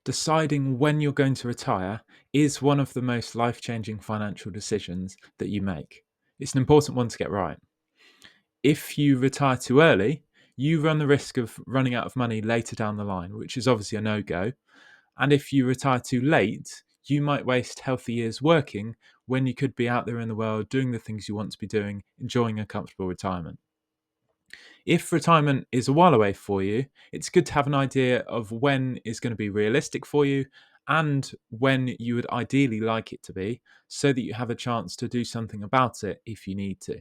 Deciding when you're going to retire is one of the most life-changing financial decisions that you make. It's an important one to get right. If you retire too early, you run the risk of running out of money later down the line, which is obviously a no-go. And if you retire too late, you might waste healthy years working when you could be out there in the world doing the things you want to be doing, enjoying a comfortable retirement. If retirement is a while away for you, it's good to have an idea of when is going to be realistic for you and when you would ideally like it to be, so that you have a chance to do something about it if you need to.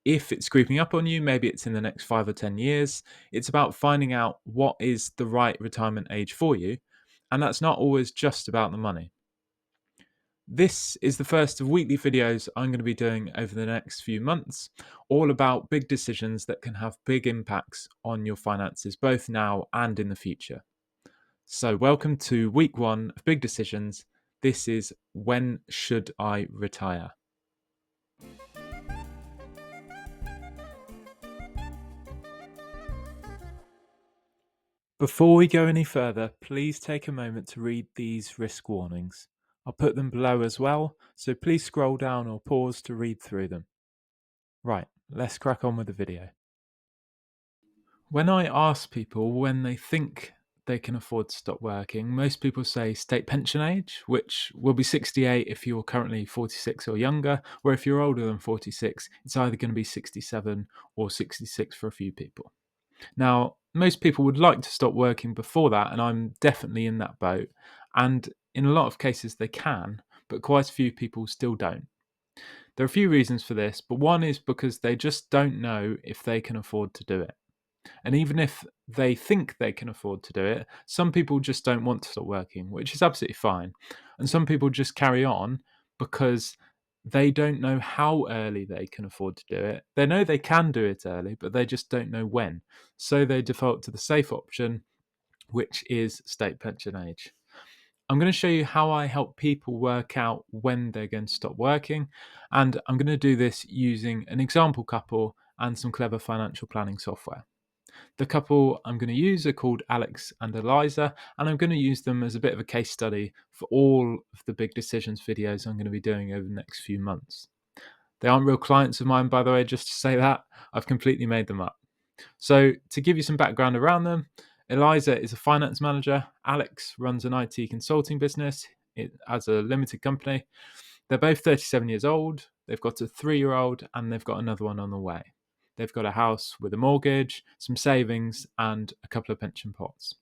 If it's creeping up on you, maybe it's in the next 5 or 10 years, it's about finding out what is the right retirement age for you. And that's not always just about the money. This is the first of weekly videos I'm going to be doing over the next few months, all about big decisions that can have big impacts on your finances, both now and in the future. So, welcome to week one of Big Decisions. This is When Should I Retire? Before we go any further, please take a moment to read these risk warnings. I'll put them below as well, so please scroll down or pause to read through them. Right, let's crack on with the video. When I ask people when they think they can afford to stop working, most people say state pension age, which will be 68 if you're currently 46 or younger, or if you're older than 46, it's either going to be 67 or 66 for a few people. Now, most people would like to stop working before that, and I'm definitely in that boat. And in a lot of cases, they can, but quite a few people still don't. There are a few reasons for this, but one is because they just don't know if they can afford to do it. And even if they think they can afford to do it, some people just don't want to stop working, which is absolutely fine. And some people just carry on because they don't know how early they can afford to do it. They know they can do it early, but they just don't know when. So they default to the safe option, which is state pension age. I'm going to show you how I help people work out when they're going to stop working. And I'm going to do this using an example couple and some clever financial planning software. The couple I'm going to use are called Alex and Eliza, and I'm going to use them as a bit of a case study for all of the big decisions videos I'm going to be doing over the next few months. They aren't real clients of mine, by the way, just to say that. I've completely made them up. So, to give you some background around them, Eliza is a finance manager. Alex runs an IT consulting business as a limited company. They're both 37 years old. They've got a 3-year-old and they've got another one on the way. They've got a house with a mortgage, some savings, and a couple of pension pots.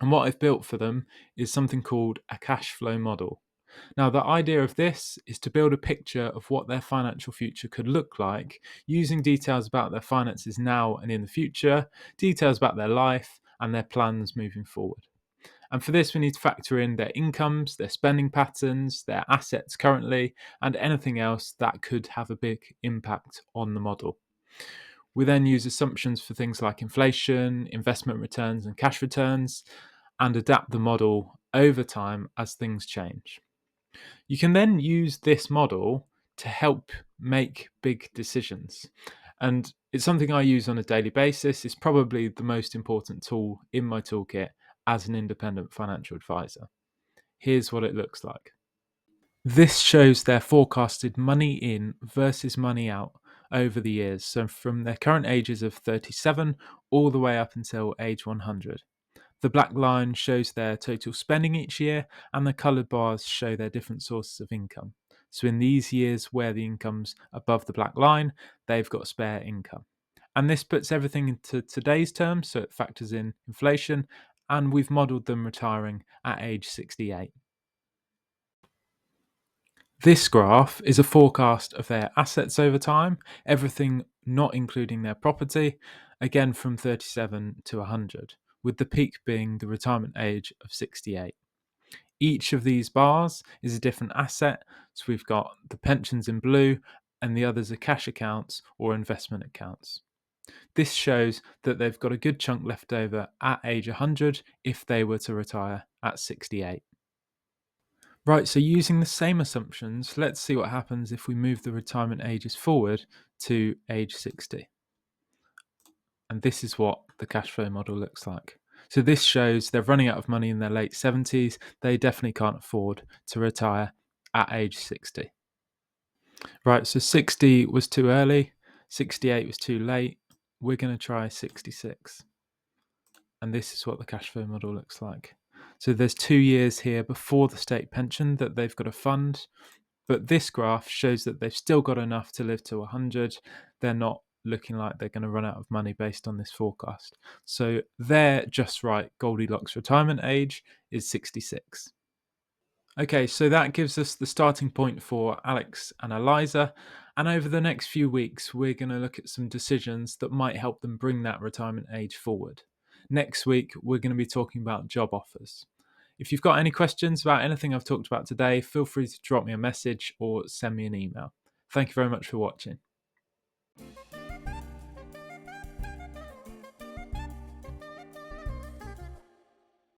And what I've built for them is something called a cash flow model. Now, the idea of this is to build a picture of what their financial future could look like using details about their finances now and in the future, details about their life, and their plans moving forward. And for this, we need to factor in their incomes, their spending patterns, their assets currently, and anything else that could have a big impact on the model. We then use assumptions for things like inflation, investment returns, and cash returns, and adapt the model over time as things change. You can then use this model to help make big decisions. And it's something I use on a daily basis. It's probably the most important tool in my toolkit as an independent financial advisor. Here's what it looks like. This shows their forecasted money in versus money out over the years. So from their current ages of 37 all the way up until age 100. The black line shows their total spending each year, and the coloured bars show their different sources of income. So in these years where the income's above the black line, they've got spare income. And this puts everything into today's terms, so it factors in inflation, and we've modelled them retiring at age 68. This graph is a forecast of their assets over time, everything not including their property, again from 37 to 100, with the peak being the retirement age of 68. Each of these bars is a different asset, so we've got the pensions in blue and the others are cash accounts or investment accounts. This shows that they've got a good chunk left over at age 100 if they were to retire at 68. Right, so using the same assumptions, let's see what happens if we move the retirement ages forward to age 60. And this is what the cash flow model looks like. So this shows they're running out of money in their late 70s. They definitely can't afford to retire at age 60. Right, so 60 was too early, 68 was too late. We're going to try 66. And this is what the cash flow model looks like. So there's 2 years here before the state pension that they've got to fund. But this graph shows that they've still got enough to live to 100. They're not looking like they're going to run out of money based on this forecast. So they're just right. Goldilocks retirement age is 66. Okay, so that gives us the starting point for Alex and Eliza. And over the next few weeks, we're going to look at some decisions that might help them bring that retirement age forward. Next week, we're going to be talking about job offers. If you've got any questions about anything I've talked about today, feel free to drop me a message or send me an email. Thank you very much for watching.